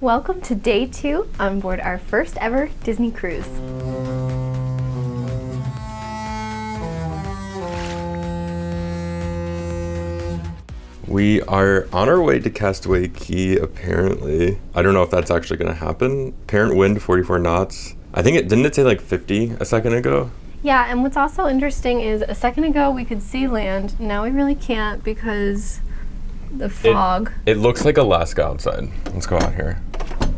Welcome to day 2 on board our first ever Disney cruise. We are on our way to Castaway Cay, apparently. I don't know if that's actually going to happen. Apparent wind 44 knots. I think didn't it say like 50 a second ago? Yeah, and what's also interesting is a second ago we could see land. Now we really can't because the fog. It looks like Alaska outside. Let's go out here.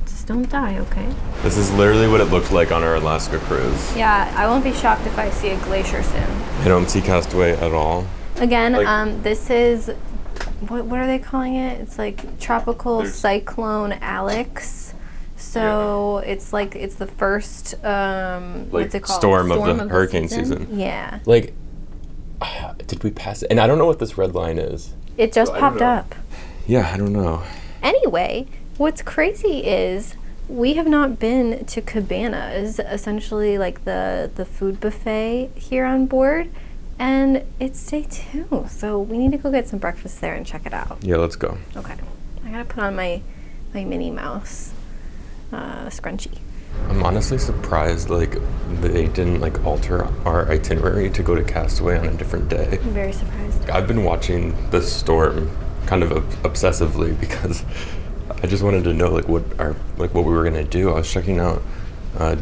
Just don't die, okay? This is literally what it looked like on our Alaska cruise. Yeah, I won't be shocked if I see a glacier soon. I don't see Castaway at all. Again, this is, what are they calling it? It's like Tropical Cyclone Alex. So it's like, it's the first, what's it called? Storm of the hurricane season. Yeah. Like, did we pass it? And I don't know what this red line is. It just popped up. Yeah, I don't know. Anyway, what's crazy is we have not been to Cabanas, essentially like the food buffet here on board. And it's day 2, so we need to go get some breakfast there and check it out. Yeah, let's go. Okay. I gotta put on my Minnie Mouse scrunchie. I'm honestly surprised they didn't alter our itinerary to go to Castaway on a different day. I'm very surprised. I've been watching the storm kind of obsessively because I just wanted to know what we were gonna do. I was checking out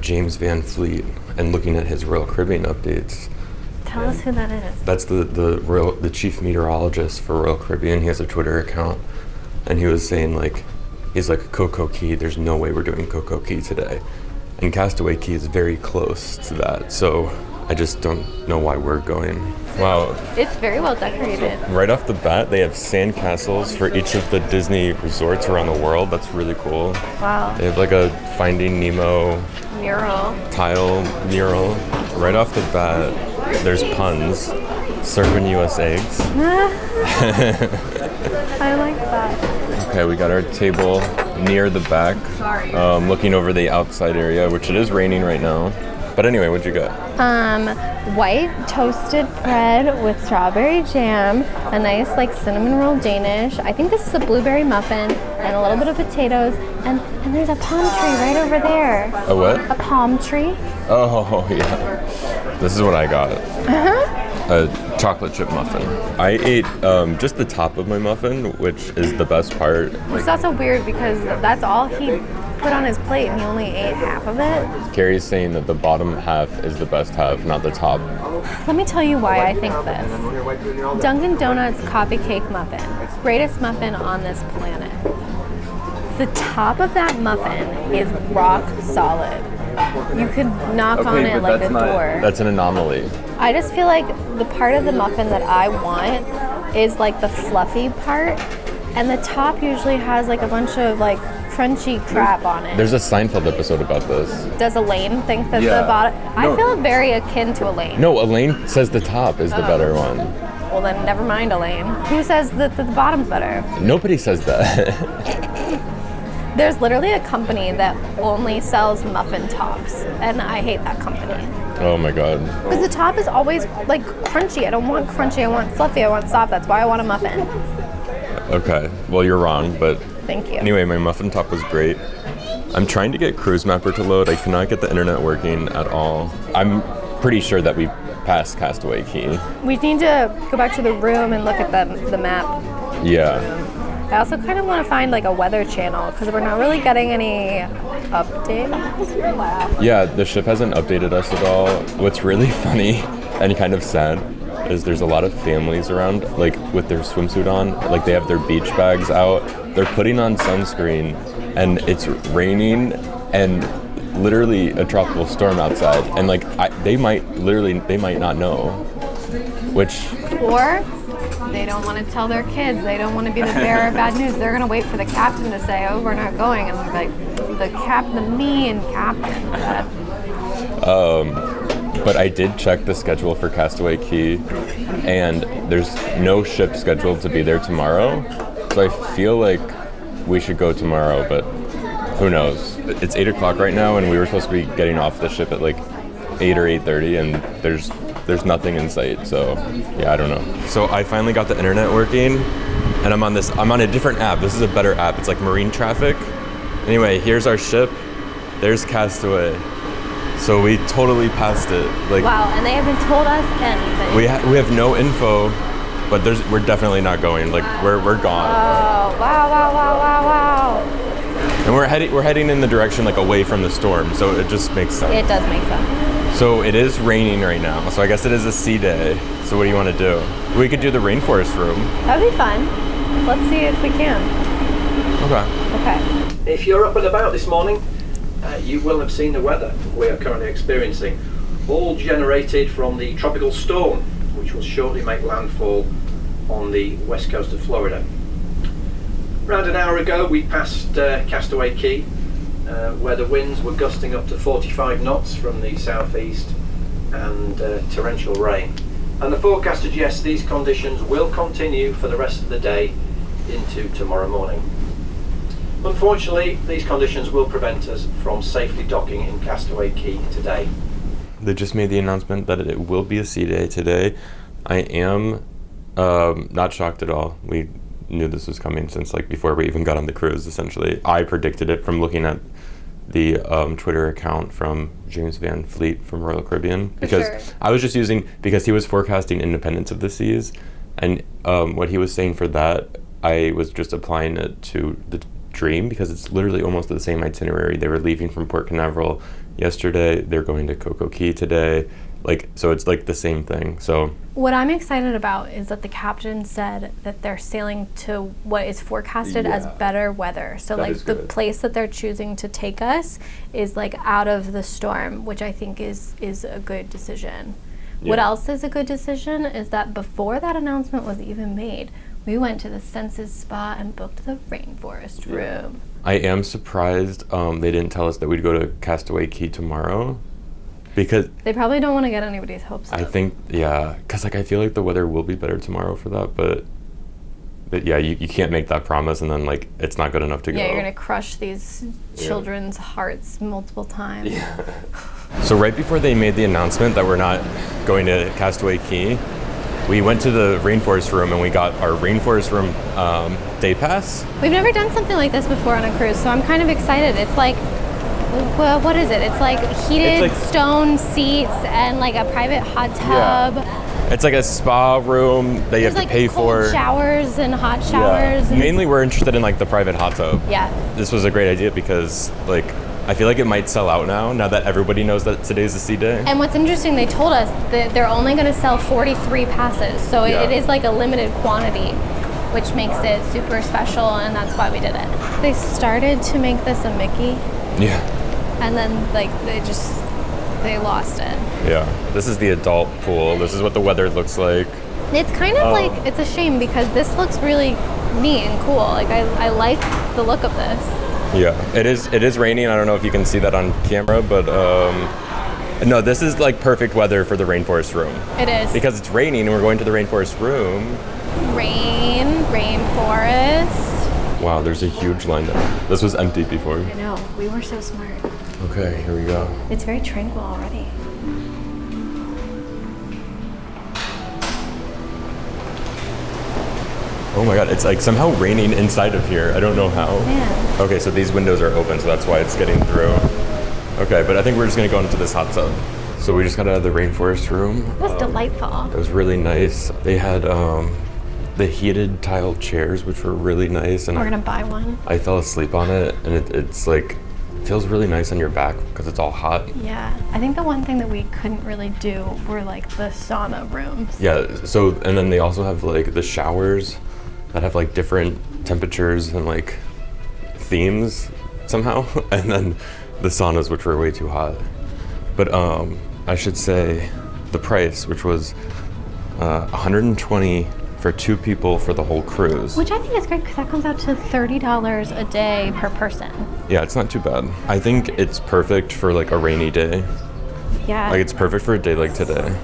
James Van Fleet and looking at his Royal Caribbean updates. Tell us who that is. That's the chief meteorologist for Royal Caribbean. He has a Twitter account, and he was saying he's like, Coco Cay, there's no way we're doing Coco Cay today. And Castaway Cay is very close to that, so I just don't know why we're going. Wow. It's very well decorated. So right off the bat, they have sand castles for each of the Disney resorts around the world. That's really cool. Wow. They have a Finding Nemo tile mural. Right off the bat, there's puns. Serving US eggs. I like that. Okay, we got our table near the back, looking over the outside area, which it is raining right now. But anyway, what'd you get? White toasted bread with strawberry jam, a nice cinnamon roll Danish. I think this is a blueberry muffin, and a little bit of potatoes, and there's a palm tree right over there. A what? A palm tree. Oh, yeah. This is what I got. A chocolate chip muffin. I ate just the top of my muffin, which is the best part. Which that's so weird because that's all he put on his plate and he only ate half of it. Carrie's saying that the bottom half is the best half, not the top. Let me tell you why I think this. Dunkin' Donuts coffee cake muffin. Greatest muffin on this planet. The top of that muffin is rock solid. You could knock on it like a door. That's an anomaly. I just feel like the part of the muffin that I want is the fluffy part, and the top usually has a bunch of crunchy crap on it. There's a Seinfeld episode about this. Does Elaine think that the bottom? No. I feel very akin to Elaine. No, Elaine says the top is the better one. Well then, never mind Elaine. Who says that the bottom's better? Nobody says that. There's literally a company that only sells muffin tops, and I hate that company. Oh my god. Because the top is always crunchy. I don't want crunchy, I want fluffy, I want soft. That's why I want a muffin. Okay, well you're wrong, but thank you. Anyway, my muffin top was great. I'm trying to get Cruise Mapper to load. I cannot get the internet working at all. I'm pretty sure that we passed Castaway Cay. We need to go back to the room and look at the map. Yeah. I also kind of want to find a weather channel because we're not really getting any updates. Yeah, the ship hasn't updated us at all. What's really funny and kind of sad is there's a lot of families around with their swimsuit on. They have their beach bags out. They're putting on sunscreen and it's raining and literally a tropical storm outside. And they might not know. Or they don't want to tell their kids. They don't want to be the bearer of bad news. They're going to wait for the captain to say, oh, we're not going. And the mean captain. But I did check the schedule for Castaway Cay, and there's no ship scheduled to be there tomorrow. So I feel like we should go tomorrow, but who knows? It's 8 o'clock right now, and we were supposed to be getting off the ship at 8 or 8:30, and there's nothing in sight, so yeah, I don't know. So I finally got the internet working, and I'm on a different app. This is a better app. It's Marine Traffic, Anyway, here's our ship. There's Castaway. So we totally passed it. Like, wow, and they haven't told us anything. We have no info, but we're definitely not going. Like, we're gone. Oh, wow. And we're heading in the direction like away from the storm, so it just makes sense. It does make sense. So it is raining right now, so I guess it is a sea day. So what do you want to do? We could do the rainforest room. That'd be fun. Let's see if we can. Okay. If you're up and about this morning, you will have seen the weather we are currently experiencing, all generated from the tropical storm, which will shortly make landfall on the west coast of Florida. Around an hour ago, we passed Castaway Cay, where the winds were gusting up to 45 knots from the southeast and torrential rain. And the forecast suggests these conditions will continue for the rest of the day into tomorrow morning. Unfortunately, these conditions will prevent us from safely docking in Castaway Cay today. They just made the announcement that it will be a sea day today. I am not shocked at all. We knew this was coming since like before we even got on the cruise, essentially. I predicted it from looking at the Twitter account from James Van Fleet from Royal Caribbean. Because I was just using, because he was forecasting independence of the seas, and what he was saying for that, I was just applying it to the Dream, because it's literally almost the same itinerary. They were leaving from Port Canaveral yesterday, they're going to Coco Cay today, like, so it's like the same thing. So what I'm excited about is that the captain said that they're sailing to what is forecasted as better weather. So like the place that they're choosing to take us is like out of the storm, which I think is a good decision. What else is a good decision is that before that announcement was even made, we went to the Senses Spa and booked the rainforest room. I am surprised they didn't tell us that we'd go to Castaway Cay tomorrow, because they probably don't want to get anybody's hopes up. I think, because like I feel like the weather will be better tomorrow for that, but yeah, you can't make that promise and then like it's not good enough to go. Yeah, you're gonna crush these children's hearts multiple times. Yeah. So right before they made the announcement that we're not going to Castaway Cay, we went to the rainforest room and we got our rainforest room day pass. We've never done something like this before on a cruise, so I'm kind of excited. It's like, well, what is it? It's like heated stone seats and like a private hot tub. Yeah. It's like a spa room that you have to pay for. Showers and hot showers. Yeah. Mainly we're interested in like the private hot tub. Yeah. This was a great idea because like I feel like it might sell out now that everybody knows that today's a sea day. And what's interesting, they told us that they're only going to sell 43 passes. So it is like a limited quantity, which makes it super special, and that's why we did it. They started to make this a Mickey. Yeah. And then like they lost it. Yeah. This is the adult pool. This is what the weather looks like. It's kind of like, it's a shame because this looks really neat and cool. Like I like the look of this. Yeah, it is raining. I don't know if you can see that on camera, but no, this is like perfect weather for the rainforest room. It is. Because it's raining and we're going to the rainforest room. Rainforest. Wow, there's a huge line there. This was empty before. I know, we were so smart. Okay, here we go. It's very tranquil already. Oh my god, it's like somehow raining inside of here. I don't know how. Yeah. Okay, so these windows are open, so that's why it's getting through. Okay, but I think we're just gonna go into this hot tub. So we just got out of the rainforest room. It was delightful. It was really nice. They had the heated tiled chairs, which were really nice. And we're gonna buy one. I fell asleep on it, and it's like, feels really nice on your back because it's all hot. Yeah, I think the one thing that we couldn't really do were like the sauna rooms. Yeah, so, and then they also have like the showers that have like different temperatures and like themes somehow, and then the saunas, which were way too hot. But I should say the price, which was $120 for 2 people for the whole cruise. Which I think is great because that comes out to $30 a day per person. Yeah, it's not too bad. I think it's perfect for like a rainy day. Yeah. Like it's perfect for a day like today.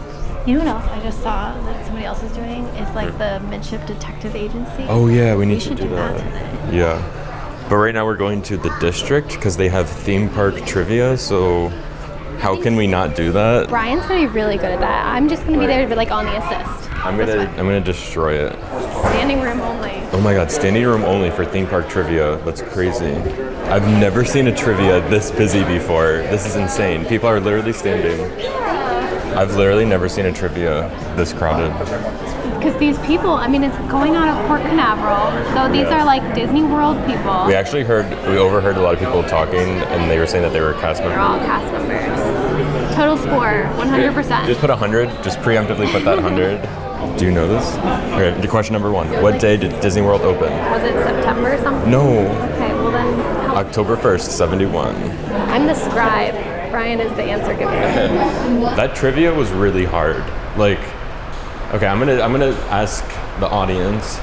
You know what else I just saw that somebody else is doing? Is like the Midship Detective Agency. Oh yeah, we need to should do that today. Yeah. But right now we're going to the district because they have theme park trivia, so how can we not do that? Brian's gonna be really good at that. I'm just gonna be there to be like on the assist. I'm gonna destroy it. Standing room only. Oh my god, standing room only for theme park trivia. That's crazy. I've never seen a trivia this busy before. This is insane. People are literally standing. I've literally never seen a trivia this crowded. Because these people, I mean, it's going on at Port Canaveral, so these are like Disney World people. We overheard a lot of people talking, and they were saying that they were cast members. They're all cast members. Total score, 100%. Just put 100. Just preemptively put that 100. Do you know this? Okay, question number 1. What day did Disney World open? Was it September or something? No. Okay, well then. October 1st, 71. I'm the scribe. Brian is the answer giver. That trivia was really hard. Like, okay, I'm gonna ask the audience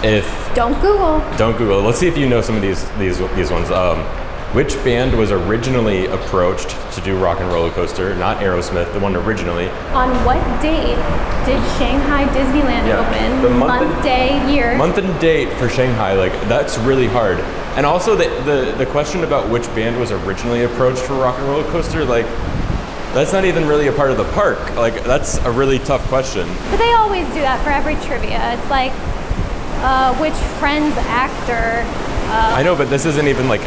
if Don't Google. Let's see if you know some of these ones. Which band was originally approached to do Rock and Roller Coaster? Not Aerosmith, the one originally. On what date did Shanghai Disneyland open? The month, day, year. Month and date for Shanghai. Like, that's really hard. And also the question about which band was originally approached for Rock and Roller Coaster, like, that's not even really a part of the park. Like, that's a really tough question. But they always do that for every trivia. It's like, which Friends actor. I know, but this isn't even like,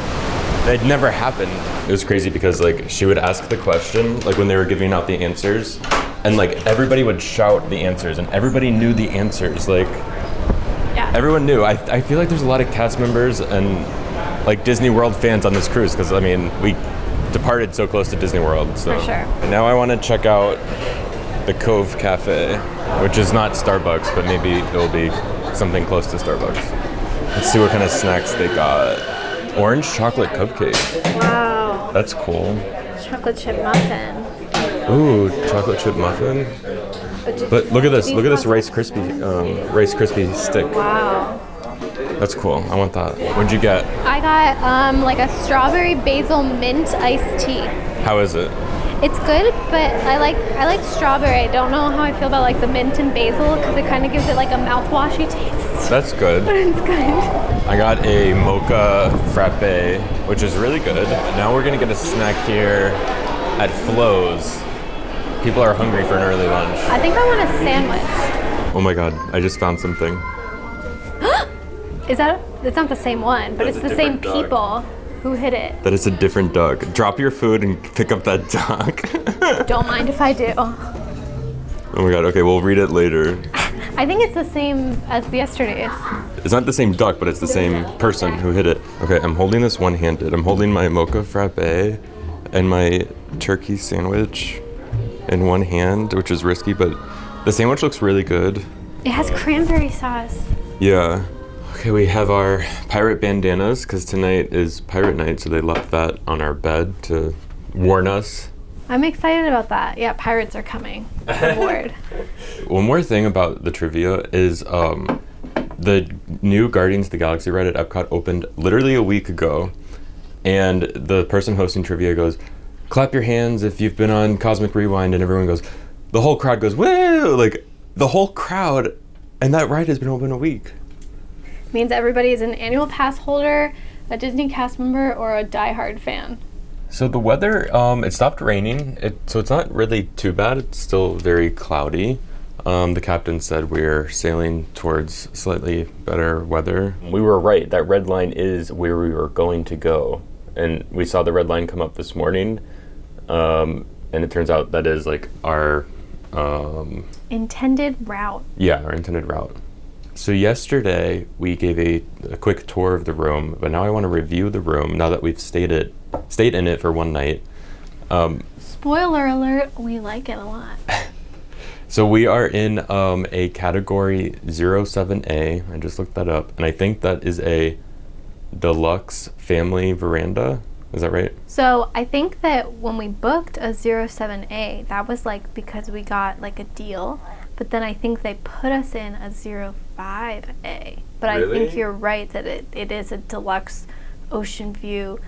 it never happened. It was crazy because like she would ask the question, like when they were giving out the answers, and like everybody would shout the answers and everybody knew the answers. Like, Yeah. everyone knew. I feel like there's a lot of cast members and like Disney World fans on this cruise because I mean, we departed so close to Disney World. So. For sure. And now I want to check out the Cove Cafe, which is not Starbucks, but maybe it'll be something close to Starbucks. Let's see what kind of snacks they got. Orange chocolate cupcake. Wow. That's cool. Chocolate chip muffin. Ooh, chocolate chip muffin. But look at this. Look at this Rice Krispie stick. Wow. That's cool. I want that. What'd you get? I got like a strawberry basil mint iced tea. How is it? It's good, but I like strawberry. I don't know how I feel about like the mint and basil because it kind of gives it like a mouthwashy taste. That's good. But it's good. I got a mocha frappe, which is really good. Now we're gonna get a snack here at Flo's. People are hungry for an early lunch. I think I want a sandwich. Oh my god, I just found something. It's not the same one, but That's it's a the same different dog. people who hit it. That is a different dog. Drop your food and pick up that dog. Don't mind if I do. Oh my god, okay, we'll read it later. I think it's the same as yesterday's. It's not the same duck, but it's the same person who hit it. Okay, I'm holding this one-handed. I'm holding my mocha frappe and my turkey sandwich in one hand, which is risky, but the sandwich looks really good. It has cranberry sauce. Yeah. Okay, we have our pirate bandanas, because tonight is pirate night, so they left that on our bed to warn us. I'm excited about that. Yeah, pirates are coming aboard. One more thing about the trivia is the new Guardians of the Galaxy ride at Epcot opened literally a week ago, and the person hosting trivia goes, clap your hands if you've been on Cosmic Rewind, and everyone goes, the whole crowd goes, woo! Like, the whole crowd, and that ride has been open a week. Means everybody is an annual pass holder, a Disney cast member, or a diehard fan. So the weather, it stopped raining, so it's not really too bad. It's still very cloudy. The captain said we're sailing towards slightly better weather. We were right. That red line is where we were going to go. And we saw the red line come up this morning. And it turns out that is like our... intended route. Yeah, our intended route. So yesterday we gave a quick tour of the room, but now I want to review the room now that we've stayed in it for one night. Spoiler alert, we like it a lot. So we are in a category 07A. I just looked that up, and I think that is a deluxe family veranda. Is that right? So I think that when we booked a 07A, that was like because we got like a deal. But then I think they put us in a 05A. But Really? I think you're right that it is a deluxe ocean view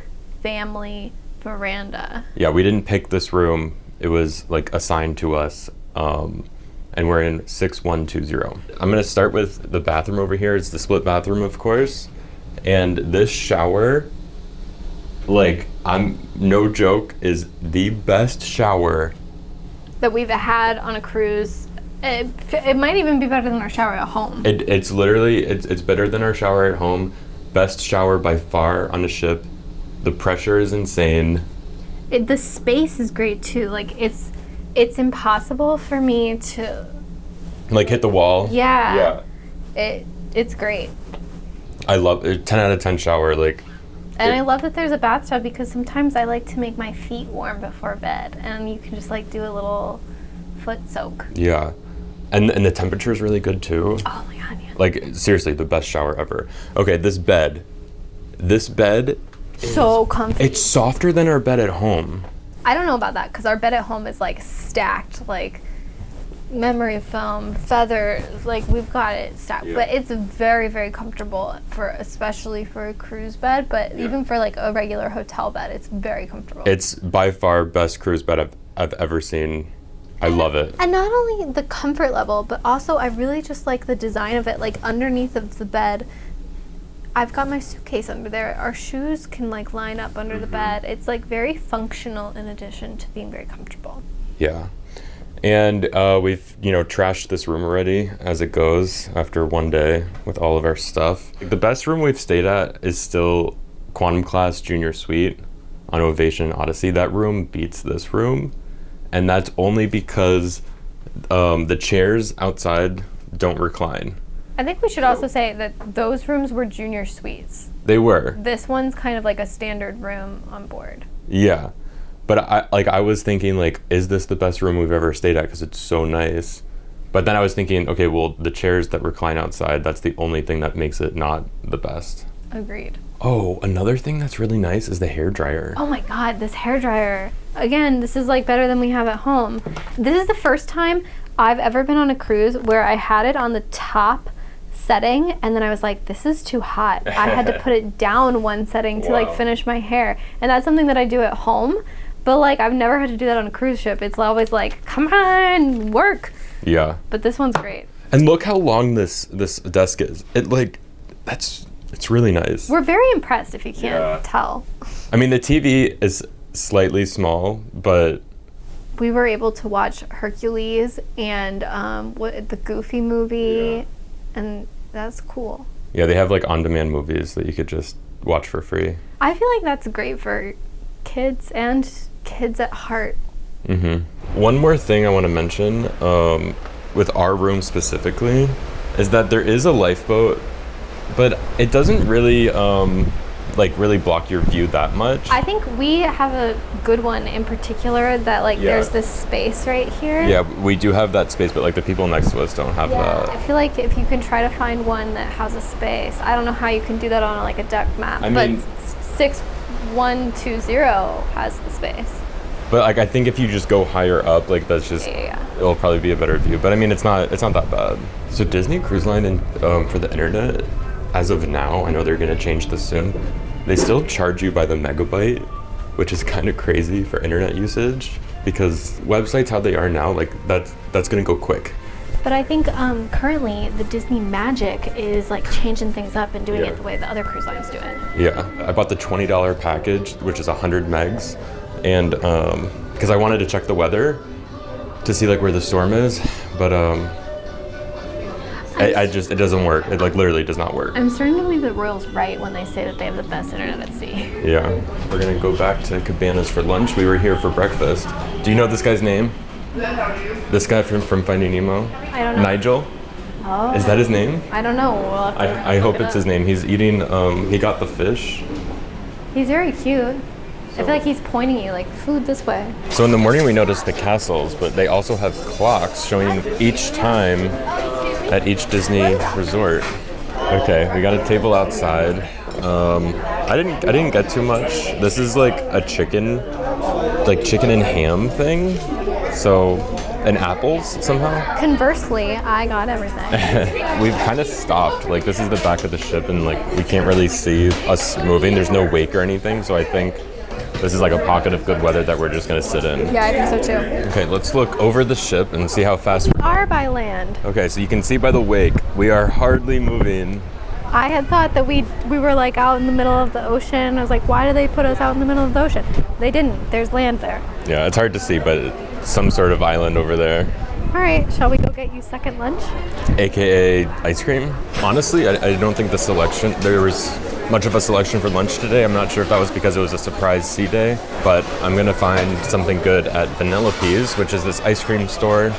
family veranda. Yeah, we didn't pick this room. It was like assigned to us. And we're in 6120. I'm gonna start with the bathroom over here. It's the split bathroom, of course. And this shower, like, I'm no joke, is the best shower That we've had on a cruise. It might even be better than our shower at home. It's literally, it's better than our shower at home. Best shower by far on a ship. The pressure is insane. The space is great too. Like it's impossible for me to Like hit the wall. Yeah. It's great. I love it. 10 out of 10 shower. Like. And I love that there's a bathtub because sometimes I like to make my feet warm before bed, and you can just like do a little foot soak. Yeah. And the temperature is really good too. Oh my god, yeah. Like seriously, the best shower ever. Okay, this bed is so comfy. It's softer than our bed at home. I don't know about that because our bed at home is like stacked, like memory foam, feathers, like we've got it stacked. Yeah. But it's very, very comfortable especially for a cruise bed, but even for like a regular hotel bed, it's very comfortable. It's by far best cruise bed I've ever seen. I love it. And not only the comfort level, but also I really just like the design of it. Like underneath of the bed, I've got my suitcase under there. Our shoes can like line up under the bed. It's like very functional in addition to being very comfortable. Yeah. And we've, trashed this room already as it goes after one day with all of our stuff. The best room we've stayed at is still Quantum Class Junior Suite on Ovation Odyssey. That room beats this room. And that's only because the chairs outside don't recline. I think we should also say that those rooms were junior suites. They were. This one's kind of like a standard room on board. Yeah. But I was thinking, like, is this the best room we've ever stayed at? Because it's so nice. But then I was thinking, okay, well, the chairs that recline outside, that's the only thing that makes it not the best. Agreed. Oh, another thing that's really nice is the hairdryer. Oh my god, this hairdryer. Again, this is like better than we have at home. This is the first time I've ever been on a cruise where I had it on the top setting and then I was like, this is too hot. I had to put it down one setting to like finish my hair. And that's something that I do at home, but like I've never had to do that on a cruise ship. It's always like, come on, work. Yeah. But this one's great. And look how long this desk is. It's really nice. We're very impressed if you can't tell. I mean, the TV is slightly small, but we were able to watch Hercules and the Goofy movie, and that's cool. Yeah, they have like on-demand movies that you could just watch for free. I feel like that's great for kids and kids at heart. Mm-hmm. One more thing I want to mention with our room specifically is that there is a lifeboat, but it doesn't really really block your view that much. I think we have a good one in particular that there's this space right here. Yeah, we do have that space, but like the people next to us don't have that. I feel like if you can try to find one that has a space, I don't know how you can do that on like a deck map, but 6120 has the space. But like I think if you just go higher up, like that's just it'll probably be a better view. But I mean, it's not that bad. So Disney Cruise Line and for the internet, as of now, I know they're gonna change this soon. They still charge you by the megabyte, which is kind of crazy for internet usage because websites how they are now, like that's gonna go quick. But I think currently the Disney Magic is like changing things up and doing it the way the other cruise lines do it. Yeah, I bought the $20 package, which is 100 megs, and because I wanted to check the weather to see like where the storm is, but it doesn't work. It like literally does not work. I'm starting to believe that Royal's right when they say that they have the best internet at sea. Yeah, we're gonna go back to Cabanas for lunch. We were here for breakfast. Do you know this guy's name? This guy from Finding Nemo? I don't know. Nigel? Oh. Is that his name? I don't know. We'll I hope it's his name. He's eating, he got the fish. He's very cute. I feel like he's pointing you like food this way. So in the morning we noticed the castles, but they also have clocks showing each time at each Disney resort. Okay, we got a table outside. I didn't get too much. This is like a chicken and ham thing. So, and apples somehow. Conversely, I got everything. We've kind of stopped. Like this is the back of the ship, and like we can't really see us moving. There's no wake or anything, so I think this is like a pocket of good weather that we're just gonna sit in. Yeah, I think so too. Okay, let's look over the ship and see how fast we are by land. Okay, so you can see by the wake, we are hardly moving. I had thought that we were like out in the middle of the ocean. I was like, why do they put us out in the middle of the ocean? They didn't. There's land there. Yeah, it's hard to see, but some sort of island over there. All right, shall we go get you second lunch? AKA ice cream. Honestly, I don't think the selection, there was much of a selection for lunch today. I'm not sure if that was because it was a surprise sea day, but I'm gonna find something good at Vanellope's, which is this ice cream store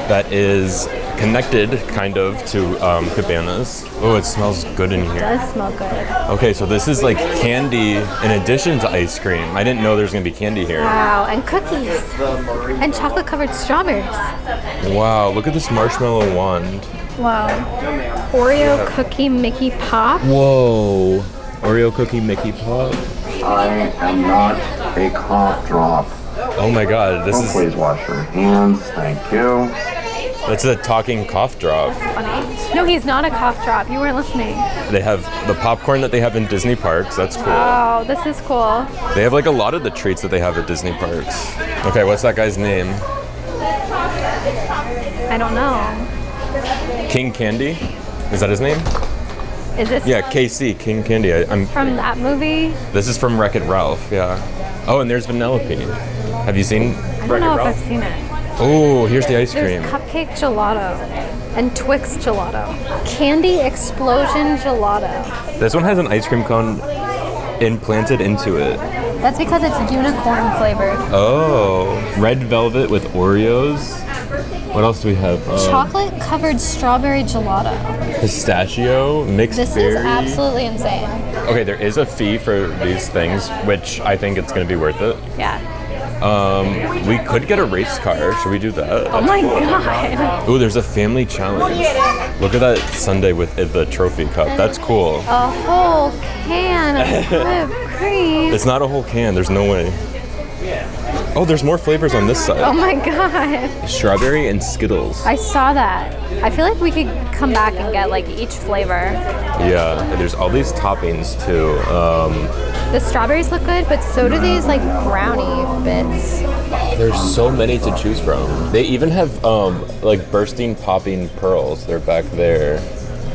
that is connected, kind of, to Cabanas. Oh, it smells good in It here. does smell good. Okay, so this is like candy in addition to ice cream. I didn't know there was gonna be candy here. Wow, and cookies. And chocolate-covered strawberries. Wow, look at this marshmallow wand. Wow. Oreo cookie Mickey Pop. Whoa. Oreo cookie Mickey Pop. I am not a cough drop. Oh my god, this is... Please wash your hands. Thank you. That's a talking cough drop. Funny. No, he's not a cough drop. You weren't listening. They have the popcorn that they have in Disney parks. That's cool. Oh, this is cool. They have like a lot of the treats that they have at Disney parks. Okay, what's that guy's name? I don't know. King Candy? Is that his name? Is this Yeah, KC, King Candy. from that movie? This is from Wreck-It Ralph, yeah. Oh, and there's Vanellope. Have you seen I don't know if I've seen it. Oh, here's the ice cream. There's cupcake gelato and Twix gelato. Candy explosion gelato. This one has an ice cream cone implanted into it. That's because it's unicorn flavored. Oh, red velvet with Oreos. What else do we have? Chocolate covered strawberry gelato. Pistachio, mixed This berry. is absolutely insane. Okay, there is a fee for these things, which I think it's going to be worth it. Yeah. We could get a race car. Should we do that? Oh my god. Ooh, there's a family challenge. Look at that sundae with the trophy cup. That's cool. A whole can of whipped cream. It's not a whole can. There's no way. Oh, there's more flavors on this Oh side. my god. Strawberry and Skittles. I saw that. I feel like we could come back and get like each flavor. Yeah, and there's all these toppings too. The strawberries look good, but so do these like brownie bits. There's so many to choose from. They even have like bursting popping pearls. They're back there.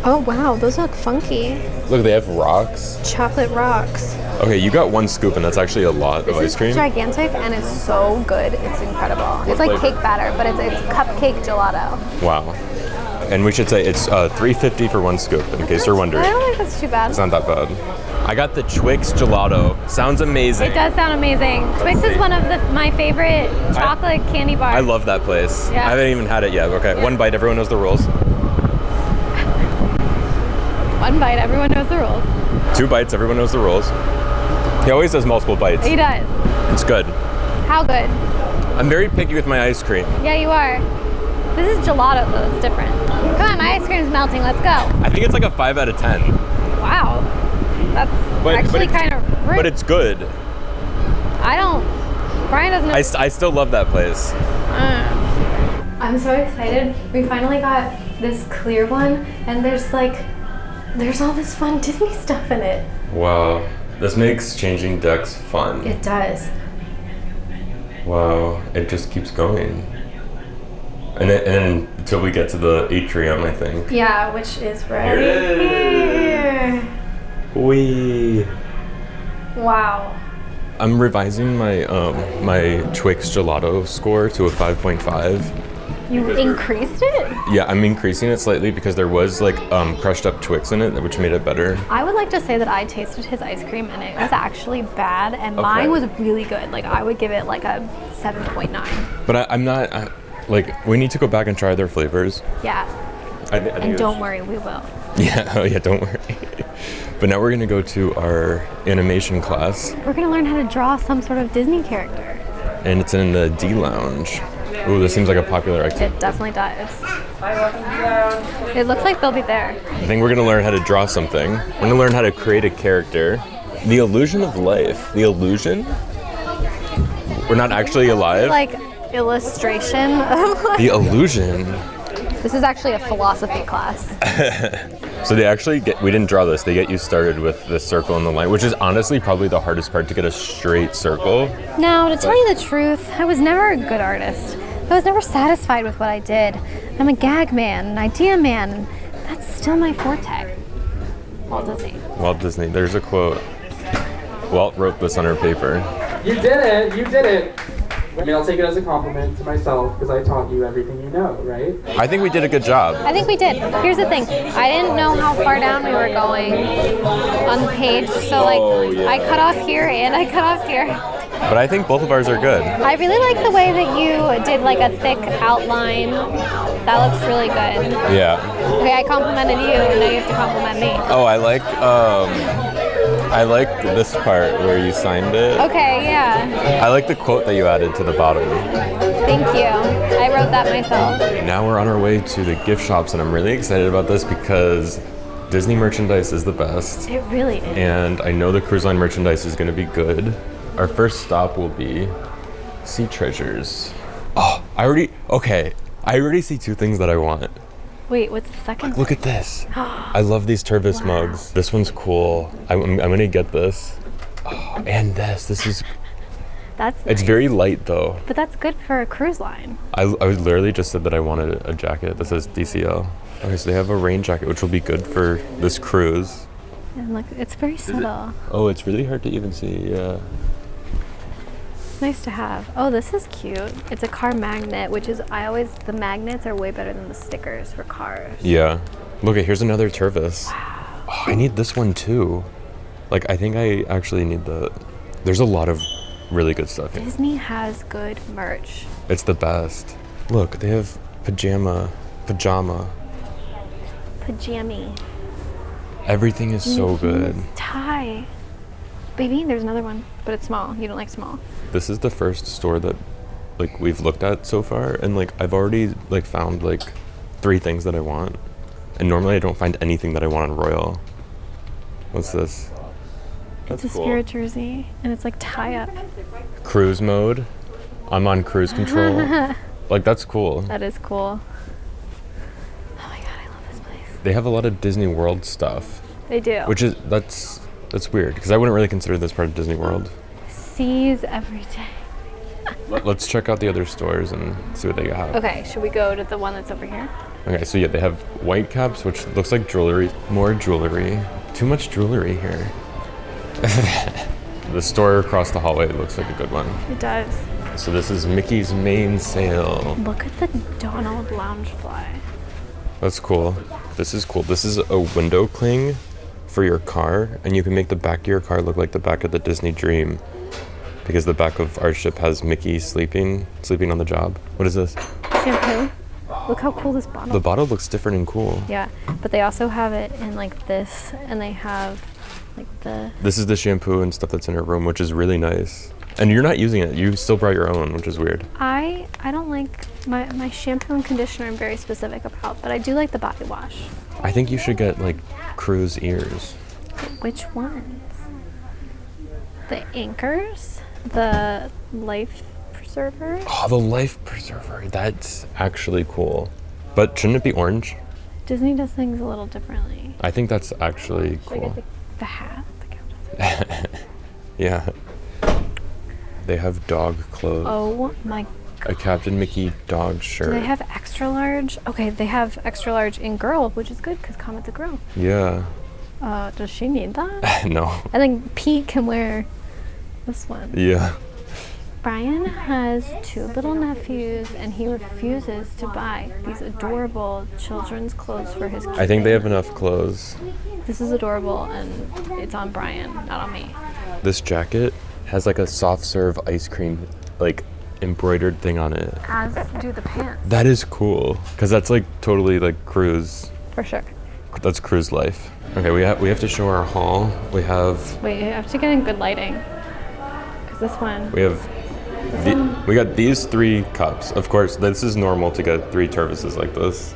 Oh wow, those look funky. Look, they have rocks. Chocolate rocks. Okay, you got one scoop, and that's actually a lot of ice cream. It's gigantic and it's so good. It's incredible. It's like flavor? cake batter, but it's cupcake gelato. Wow. And we should say it's $3.50 for one scoop, in case you're wondering. I don't think that's too bad. It's not that bad. I got the Twix gelato. Sounds amazing. It does sound amazing. Twix is one of my favorite chocolate candy bars. I love that place. Yeah. I haven't even had it yet. Okay, one bite. Everyone knows the rules. One bite, everyone knows the rules. 2 bites. Everyone knows the rules. He always does multiple bites. He does. It's good. How good? I'm very picky with my ice cream. Yeah, you are. This is gelato though, it's different. Come on, my ice cream's melting, let's go. I think it's like a 5 out of 10. Wow. That's actually it's- kind of rude. But it's good. Brian doesn't know. I still love that place. I'm so excited. We finally got this clear one, and there's all this fun Disney stuff in it. Wow. This makes changing decks fun. It does. Wow. It just keeps going. And then until we get to the atrium, I think. Yeah, which is right Here it here. Wee. Wow. I'm revising my my Twix gelato score to a 5.5. You increased it? Yeah, I'm increasing it slightly because there was like crushed up Twix in it, which made it better. I would like to say that I tasted his ice cream and it was actually bad, and Okay. mine was really good. Like I would give it like a 7.9. But I'm not, like, we need to go back and try their flavors. Yeah. I think And don't worry, we will. Yeah, oh yeah, don't worry. But now we're gonna go to our animation class, We're gonna learn how to draw some sort of Disney character. and it's in the D Lounge. Ooh, this seems like a popular activity. It definitely does. It looks like they'll be there. I think we're gonna learn how to draw something. We're gonna learn how to create a character. The illusion of life. The illusion? We're not actually alive. Like illustration of like. The illusion. This is actually a philosophy class. So they actually we didn't draw this. They get you started with the circle and the line, which is honestly probably the hardest part, to get a straight circle. Now, to tell you the truth, I was never a good artist. I was never satisfied with what I did. I'm a gag man, an idea man, and that's still my forte. Walt Disney. Walt Disney. There's a quote. Walt wrote this on her paper. You did it! You did it! I mean, I'll take it as a compliment to myself because I taught you everything you know, right? I think we did a good job. I think we did. Here's the thing. I didn't know how far down we were going on the page, so I cut off here and I cut off here. But I think both of ours are good. I really like the way that you did like a thick outline. That looks really good. Yeah. Okay, I complimented you, and now you have to compliment me. Oh, I like this part where you signed it. Okay, yeah. I like the quote that you added to the bottom. Thank you. I wrote that myself. Now we're on our way to the gift shops, and I'm really excited about this because Disney merchandise is the best. It really is. And I know the cruise line merchandise is going to be good. Our first stop will be Sea Treasures. Oh, I already see two things that I want. Wait, what's the second? Look at this. I love these Tervis mugs. This one's cool. I'm gonna get this. Oh, and this is. That's It's nice. very light though. But that's good for a cruise line. I literally just said that I wanted a jacket that says DCL. Okay, so they have a rain jacket, which will be good for this cruise. And look, it's very subtle. Oh, it's really hard to even see. Yeah. It's nice to have. Oh, this is cute. It's a car magnet, which is the magnets are way better than the stickers for cars. Yeah. Look, here's another Tervis. Wow. Oh, I need this one too. Like, I think I actually need there's a lot of really good stuff here. Disney has good merch. It's the best. Look, they have pajama. Pajami. Everything is so good. Tie. Baby, there's another one, but it's small. You don't like small. This is the first store that we've looked at so far, and I've already found 3 things that I want. And normally I don't find anything that I want on Royal. What's this? That's It's a cool. spirit jersey, and it's tie up. Cruise mode. I'm on cruise control. That's cool. That is cool. Oh my god, I love this place. They have a lot of Disney World stuff. They do. Which is that's weird because I wouldn't really consider this part of Disney World. Seas every day. Let's check out the other stores and see what they have. Okay, should we go to the one that's over here? Okay, so yeah, they have white caps, which looks like jewelry. More jewelry. Too much jewelry here. The store across the hallway looks like a good one. It does. So this is Mickey's main sale. Look at the Donald Loungefly. That's cool. This is cool. This is a window cling for your car, and you can make the back of your car look like the back of the Disney Dream, because the back of our ship has Mickey sleeping on the job. What is this? Shampoo. Look how cool this bottle. The bottle looks different and cool. Yeah, but they also have it in this, and they have This is the shampoo and stuff that's in her room, which is really nice. And you're not using it. You still brought your own, which is weird. I don't like my shampoo and conditioner. I'm very specific about, but I do like the body wash. I think you should get cruise ears. Which ones? The anchors, the life preserver. Oh, the life preserver. That's actually cool. But shouldn't it be orange? Disney does things a little differently. I think that's actually Should I cool. get the hat? The captain's hat? Yeah. They have dog clothes. Oh my. A Captain Mickey dog shirt. Do they have extra large? Okay, they have extra large in girl, which is good because Comet's a girl. Yeah. Does she need that? No. I think Pete can wear this one. Yeah. Brian has 2 little nephews, and he refuses to buy these adorable children's clothes for his kids. I think they have enough clothes. This is adorable, and it's on Brian, not on me. This jacket has a soft serve ice cream embroidered thing on it. As do the pants. That is cool, because that's totally cruise. For sure. That's cruise life. Okay, we have to show our haul. We have Wait, you have to get in good lighting. Because this one. we got these 3 cups. Of course, this is normal to get 3 Tervises like this.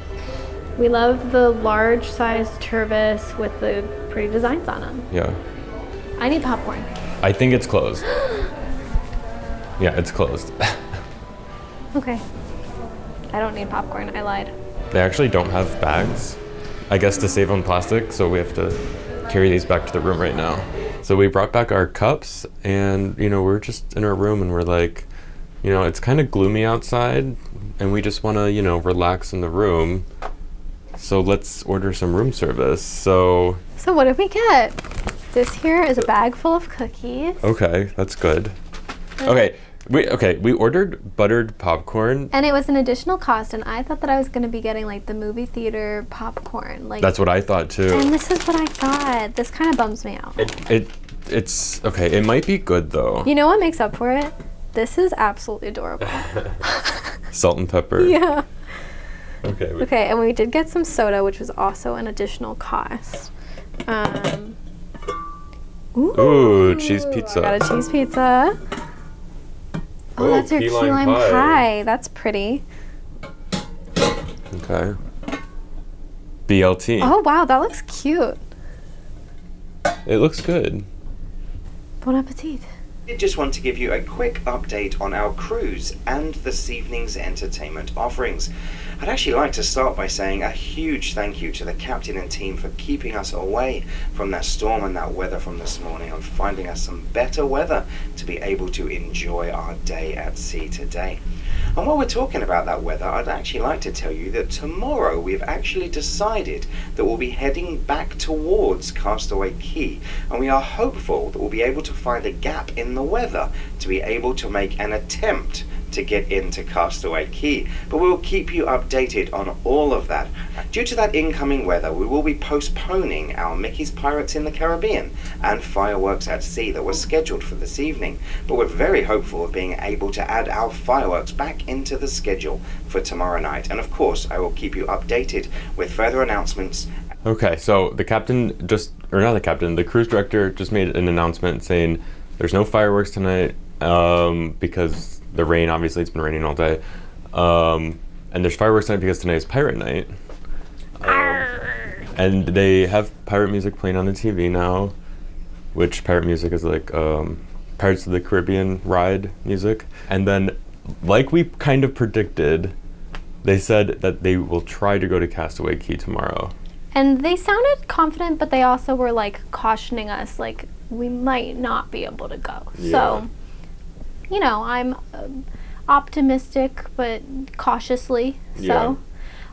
We love the large size Tervis with the pretty designs on them. Yeah. I need popcorn. I think it's closed. Yeah, it's closed. Okay. I don't need popcorn. I lied. They actually don't have bags, I guess, to save on plastic, so we have to carry these back to the room right now. So we brought back our cups, and we're just in our room, and we're it's kind of gloomy outside, and we just want to relax in the room. So let's order some room service. So what did we get? This here is a bag full of cookies. okay, that's good. Okay, We ordered buttered popcorn. And it was an additional cost, and I thought that I was going to be getting like the movie theater popcorn. Like That's what I thought too. And this is what I thought. This kind of bums me out. It's okay. It might be good though. You know what makes up for it? This is absolutely adorable. Salt and pepper. Yeah. Okay. Okay, and we did get some soda, which was also an additional cost. Ooh, cheese pizza. I got a cheese pizza. Oh, that's your key lime pie. That's pretty. Okay. BLT. Oh, wow, that looks cute. It looks good. Bon appetit. I just want to give you a quick update on our cruise and this evening's entertainment offerings. I'd actually like to start by saying a huge thank you to the captain and team for keeping us away from that storm and that weather from this morning and finding us some better weather to be able to enjoy our day at sea today. And while we're talking about that weather, I'd actually like to tell you that tomorrow we've actually decided that we'll be heading back towards Castaway Cay, and we are hopeful that we'll be able to find a gap in the weather to be able to make an attempt to get into Castaway Cay, but we'll keep you updated on all of that. Due to that incoming weather, we will be postponing our Mickey's Pirates in the Caribbean and fireworks at sea that were scheduled for this evening, but we're very hopeful of being able to add our fireworks back into the schedule for tomorrow night, and of course I will keep you updated with further announcements. Okay, so the cruise director just made an announcement saying there's no fireworks tonight because the rain, obviously it's been raining all day. And there's fireworks tonight because tonight is pirate night. And they have pirate music playing on the TV now, which pirate music is like Pirates of the Caribbean ride music. And then, like we kind of predicted, they said that they will try to go to Castaway Cay tomorrow. And they sounded confident, but they also were like cautioning us, like we might not be able to go. Yeah. So, you know, I'm optimistic, but cautiously. So,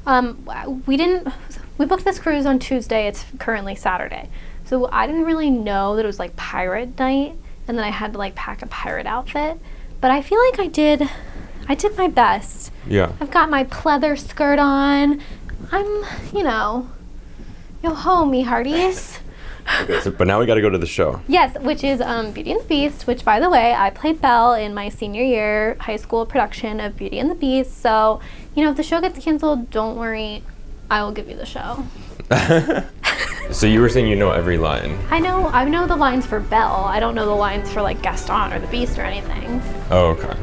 we booked this cruise on Tuesday. It's currently Saturday. So I didn't really know that it was like pirate night, and then I had to like pack a pirate outfit. But I feel like I did my best. Yeah. I've got my pleather skirt on. I'm, yo ho, me hearties. Okay, but now we got to go to the show. Yes, which is Beauty and the Beast, which, by the way, I played Belle in my senior year high school production of Beauty and the Beast. So, if the show gets canceled, don't worry. I will give you the show. So you were saying you know every line. I know the lines for Belle. I don't know the lines for, like, Gaston or the Beast or anything. Oh, okay.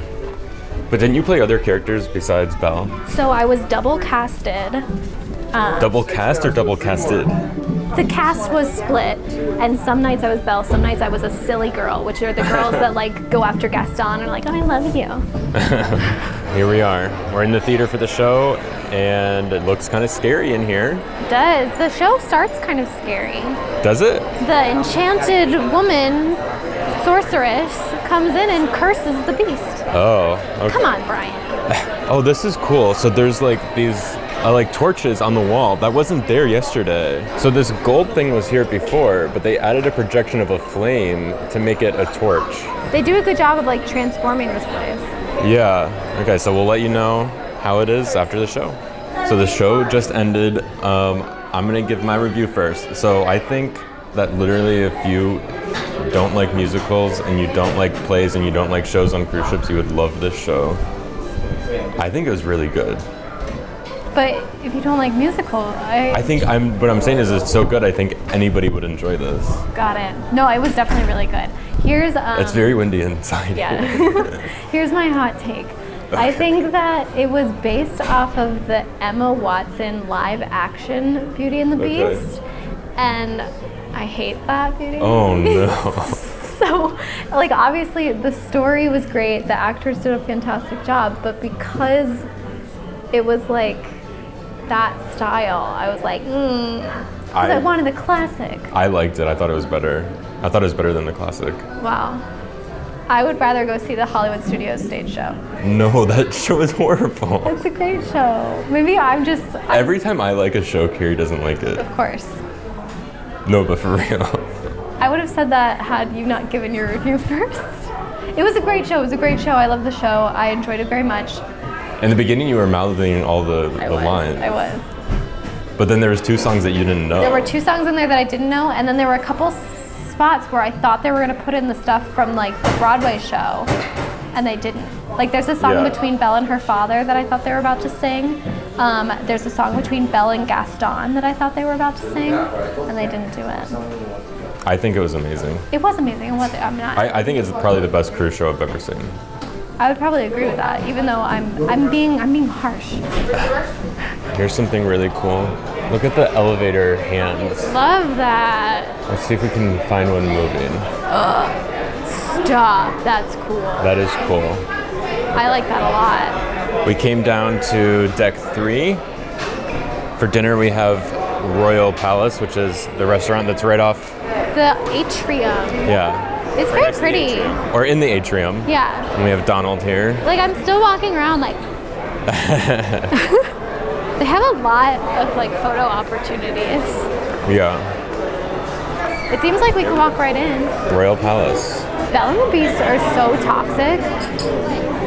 But didn't you play other characters besides Belle? So I was double casted. Double cast or double casted? The cast was split, and some nights I was Belle, some nights I was a silly girl, which are the girls that like go after Gaston and are like, oh, I love you. Here we are. We're in the theater for the show, and it looks kind of scary in here. It does. The show starts kind of scary. Does it? The enchanted woman, sorceress, comes in and curses the beast. Oh, okay. Come on, Brian. Oh, this is cool. So there's like these like torches on the wall. That wasn't there yesterday. So this gold thing was here before, but they added a projection of a flame to make it a torch. They do a good job of like transforming this place. Yeah. Okay, so we'll let you know how it is after the show. So the show just ended. I'm gonna give my review first. So I think that literally if you don't like musicals and you don't like plays and you don't like shows on cruise ships, you would love this show. I think it was really good. But if you don't like musical, what I'm saying is it's so good, I think anybody would enjoy this. Got it. No, it was definitely really good. Here's it's very windy inside. Yeah. Here's my hot take. Okay. I think that it was based off of the Emma Watson live action Beauty and the Beast. And I hate that Beauty and the Beast. Oh no. So, like, obviously the story was great, the actors did a fantastic job, but because it was like that style, I was like, because I wanted the classic. I liked it. I thought it was better. I thought it was better than the classic. Wow. I would rather go see the Hollywood Studios stage show. No, that show is horrible. It's a great show. Maybe Every time I like a show, Carrie doesn't like it. Of course. No, but for real. I would have said that had you not given your review first. It was a great show. It was a great show. I love the show. I enjoyed it very much. In the beginning, you were mouthing all the lines. I was. But then there was 2 songs that you didn't know. There were 2 songs in there that I didn't know, and then there were a couple spots where I thought they were going to put in the stuff from like the Broadway show, and they didn't. Like there's a song between Belle and her father that I thought they were about to sing. There's a song between Belle and Gaston that I thought they were about to sing, and they didn't do it. I think it was amazing. It was amazing. I think it's probably the best cruise show I've ever seen. I would probably agree with that, even though I'm being harsh. Here's something really cool. Look at the elevator hands. Love that. Let's see if we can find one moving. Stop. That's cool. That is cool. I like that a lot. We came down to deck 3. For dinner we have Royal Palace, which is the restaurant that's right off. The atrium. Yeah. It's very pretty. Or in the atrium. Yeah. And we have Donald here. Like I'm still walking around like. They have a lot of like photo opportunities. Yeah. It seems like we can walk right in. Royal Palace. Belle and the Beast are so toxic.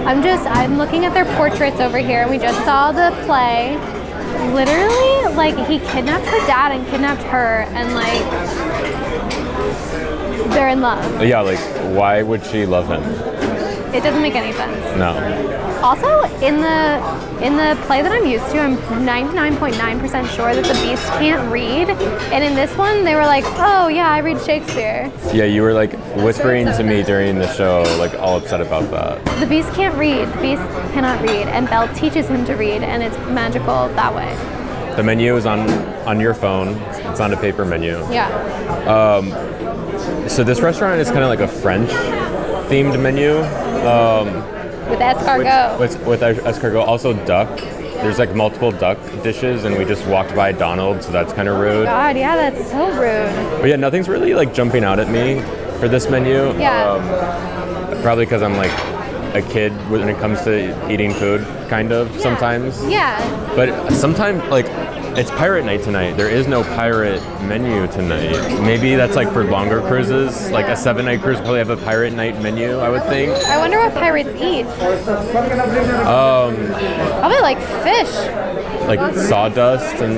I'm looking at their portraits over here, and we just saw the play. Literally, like he kidnapped her dad and kidnapped her, and like they're in love. Yeah, like why would she love him? It doesn't make any sense. No. Also, in the play that I'm used to, I'm 99.9% sure that the Beast can't read. And in this one, they were like, oh yeah, I read Shakespeare. Yeah, you were like whispering to me during the show, like all upset about that. The Beast can't read. The Beast cannot read. And Belle teaches him to read, and it's magical that way. The menu is on your phone. It's on a paper menu. Yeah. So this restaurant is kind of like a French themed menu. With escargot. With escargot, also duck. There's like multiple duck dishes, and we just walked by Donald, so that's kind of rude. God, yeah, that's so rude. But yeah, nothing's really like jumping out at me for this menu. Yeah. Probably because I'm like a kid when it comes to eating food, kind of, sometimes. Yeah. But sometimes, like, it's pirate night tonight. There is no pirate menu tonight. Maybe that's like for longer cruises. Like a 7-night cruise will probably have a pirate night menu, I would think. I wonder what pirates eat. Probably like fish. Like sawdust and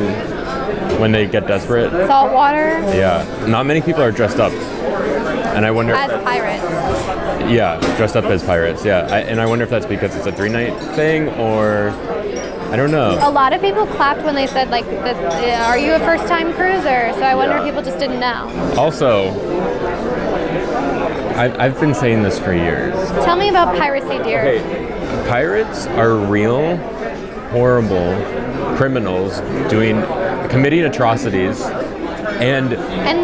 when they get desperate. Salt water. Yeah. Not many people are dressed up. And I wonder... As pirates. Yeah, dressed up as pirates, yeah. And I wonder if that's because it's a 3-night thing or... I don't know. A lot of people clapped when they said, like, are you a first-time cruiser? So I wonder if people just didn't know. Also, I've been saying this for years. Tell me about piracy, dear. Okay, pirates are real, horrible criminals committing atrocities. And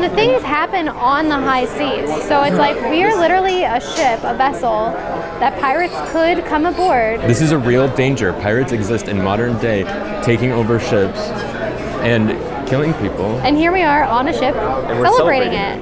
the things happen on the high seas. So it's like we are literally a ship, a vessel, that pirates could come aboard. This is a real danger. Pirates exist in modern day, taking over ships and killing people. And here we are on a ship, celebrating it.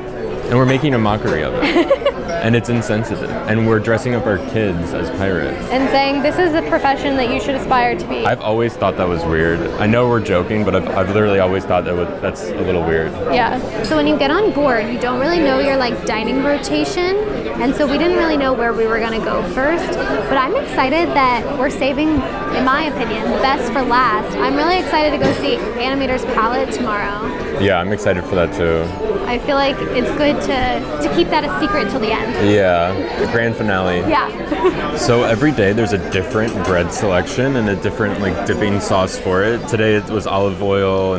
And we're making a mockery of it. And it's insensitive. And we're dressing up our kids as pirates. And saying this is a profession that you should aspire to be. I've always thought that was weird. I know we're joking, but I've literally always thought that's a little weird. Yeah. So when you get on board, you don't really know your like dining rotation. And so we didn't really know where we were going to go first. But I'm excited that we're saving, in my opinion, the best for last. I'm really excited to go see Animator's Palette tomorrow. Yeah, I'm excited for that too. I feel like it's good to keep that a secret till the end. Yeah, the grand finale. Yeah. So every day there's a different bread selection and a different like dipping sauce for it. Today it was olive oil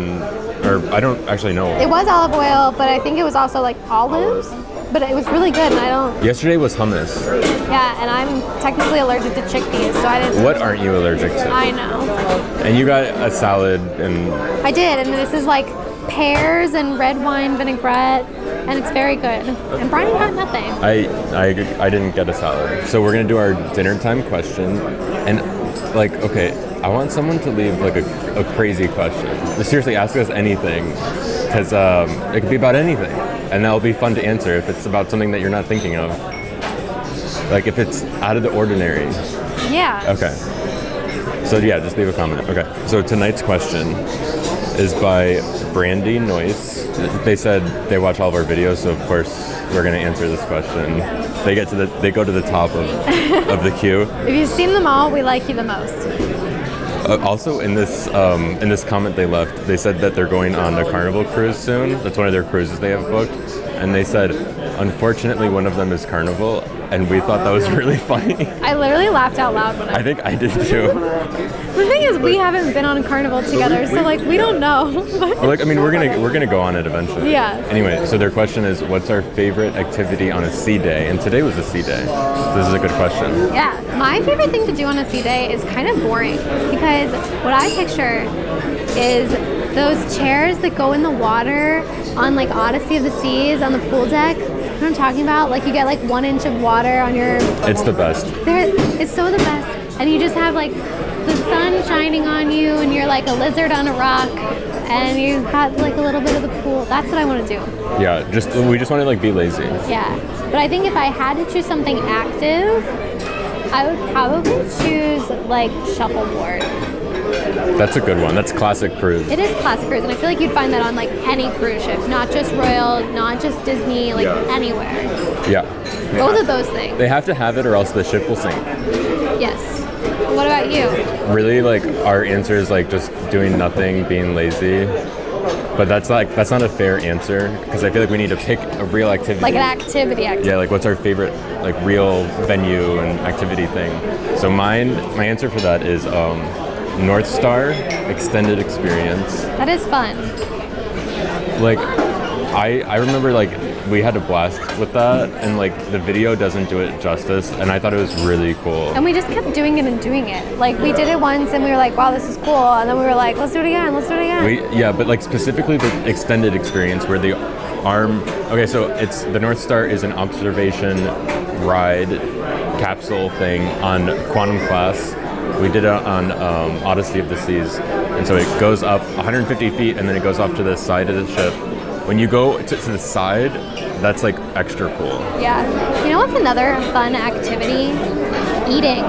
or I don't actually know. It was olive oil, but I think it was also like olives. But it was really good, and I don't... Yesterday was hummus. Yeah, and I'm technically allergic to chickpeas, so I didn't... What aren't you allergic to? I know. And you got a salad and... I did, and this is like pears and red wine vinaigrette, and it's very good. And Brian got nothing. I didn't get a salad. So we're going to do our dinner time question, and like, okay, I want someone to leave like a crazy question. Just seriously, ask us anything, because it could be about anything. And that'll be fun to answer if it's about something that you're not thinking of. Like if it's out of the ordinary. Yeah. Okay. So yeah, just leave a comment. Okay. So tonight's question is by Brandy Noyce. They said they watch all of our videos, so of course we're going to answer this question. they go to the top of the queue. If you've seen them all, we like you the most. Also, in this comment they left, they said that they're going on a Carnival cruise soon. That's one of their cruises they have booked. And they said, unfortunately, one of them is Carnival, and we thought that was really funny. I literally laughed out loud when I think I did too. The thing is, we haven't been on a Carnival together, so like we don't know. Well, like, I mean, we're gonna go on it eventually. Yeah. Anyway, so their question is, what's our favorite activity on a sea day? And today was a sea day. So this is a good question. Yeah, my favorite thing to do on a sea day is kind of boring because what I picture is those chairs that go in the water on like Odyssey of the Seas on the pool deck. You know what I'm talking about? Like you get like 1 inch of water on your... It's the best. It's so the best. And you just have like the sun shining on you and you're like a lizard on a rock and you have like a little bit of the pool. That's what I want to do. Yeah, we just want to like be lazy. Yeah, but I think if I had to choose something active, I would probably choose like shuffleboard. That's a good one. That's classic cruise. It is classic cruise, and I feel like you'd find that on like any cruise ship, not just Royal, not just Disney, like anywhere. Yeah. Both of those things. They have to have it or else the ship will sink. Yes. What about you? Really, like, our answer is like just doing nothing, being lazy. But that's not a fair answer because I feel like we need to pick a real activity. Like an activity. Yeah, like what's our favorite like real venue and activity thing? So my answer for that is North Star extended experience. That is fun. Like I remember like we had a blast with that and like the video doesn't do it justice and I thought it was really cool. And we just kept doing it and doing it. Like we did it once and we were like, wow, this is cool. And then we were like, let's do it again, let's do it again. But like specifically the extended experience where the arm, okay, so it's the North Star is an observation ride capsule thing on Quantum Class. We did it on Odyssey of the Seas. And so it goes up 150 feet and then it goes off to the side of the ship. When you go to the side, that's like extra cool. Yeah. You know what's another fun activity? Eating.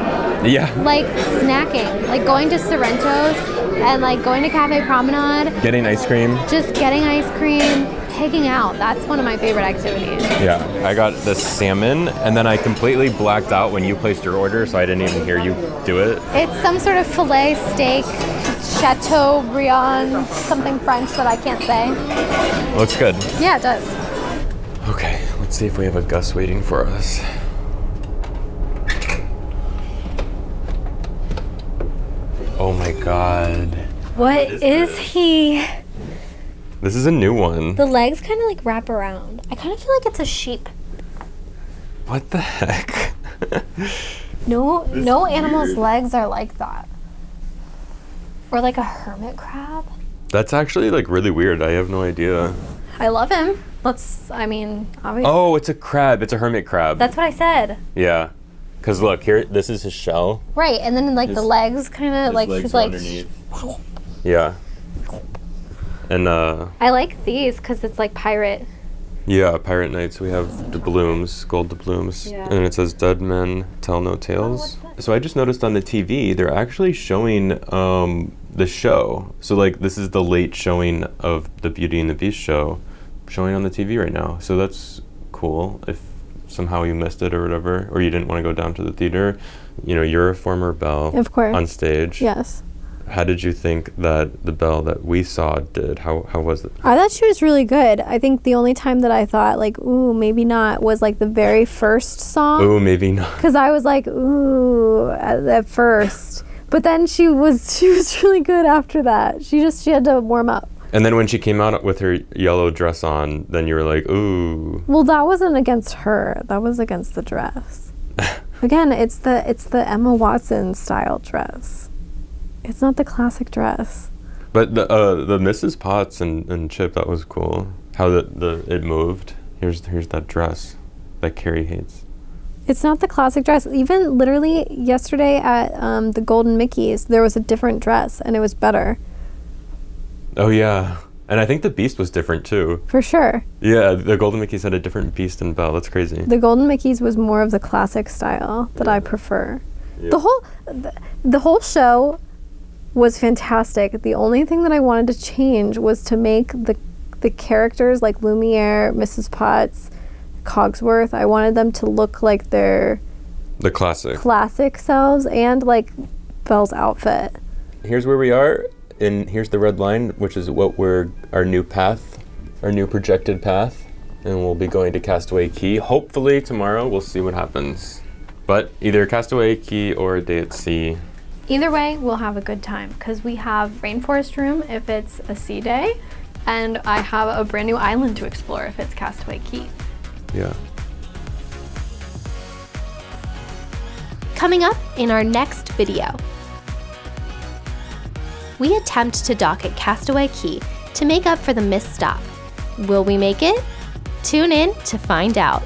Yeah. Like snacking. Like going to Sorrento's and like going to Cafe Promenade. Getting ice cream. Just getting ice cream, pigging out. That's one of my favorite activities. Yeah. I got the salmon and then I completely blacked out when you placed your order, so I didn't even hear you do it. It's some sort of filet steak, Chateaubriand, something French that I can't say. Looks good. Yeah, it does. Okay, let's see if we have a GUSS waiting for us. Oh my god. What is he? This is a new one. The legs kind of like wrap around. I kind of feel like it's a sheep. What the heck? No animal's legs are like that. Or like a hermit crab. That's actually like really weird. I have no idea. I love him. Obviously. Oh, it's a crab. It's a hermit crab. That's what I said. Yeah. Because look, here, this is his shell. Right, and then like the legs kind of like he's like. Underneath. Yeah. And I like these because it's like pirate. Yeah, Pirate Nights. We have doubloons, gold doubloons, and it says "Dead Men Tell No Tales." So I just noticed on the TV they're actually showing the show. So like this is the late showing of the Beauty and the Beast show, showing on the TV right now. So that's cool. If somehow you missed it or whatever, or you didn't want to go down to the theater, you know, you're a former Belle, of course, on stage. Yes. How did you think that the Belle that we saw did? How was it? I thought she was really good. I think the only time that I thought like, ooh, maybe not, was like the very first song. Ooh, maybe not. Because I was like, ooh, at first. But then she was really good after that. She had to warm up. And then when she came out with her yellow dress on, then you were like, ooh. Well, that wasn't against her. That was against the dress. Again, it's the Emma Watson style dress. It's not the classic dress. But the Mrs. Potts and Chip, that was cool. How it moved. Here's that dress that Kerry hates. It's not the classic dress. Even literally yesterday at the Golden Mickey's, there was a different dress and it was better. Oh yeah. And I think the Beast was different too. For sure. Yeah, the Golden Mickey's had a different Beast than Belle. That's crazy. The Golden Mickey's was more of the classic style that I prefer. Yeah. The whole show was fantastic. The only thing that I wanted to change was to make the characters like Lumiere, Mrs. Potts, Cogsworth. I wanted them to look like their The classic selves and like Belle's outfit. Here's where we are, and here's the red line, which is our new projected path, and we'll be going to Castaway Cay. Hopefully tomorrow, we'll see what happens. But either Castaway Cay or a day at sea. Either way, we'll have a good time because we have rainforest room if it's a sea day, and I have a brand new island to explore if it's Castaway Cay. Yeah. Coming up in our next video, we attempt to dock at Castaway Cay to make up for the missed stop. Will we make it? Tune in to find out.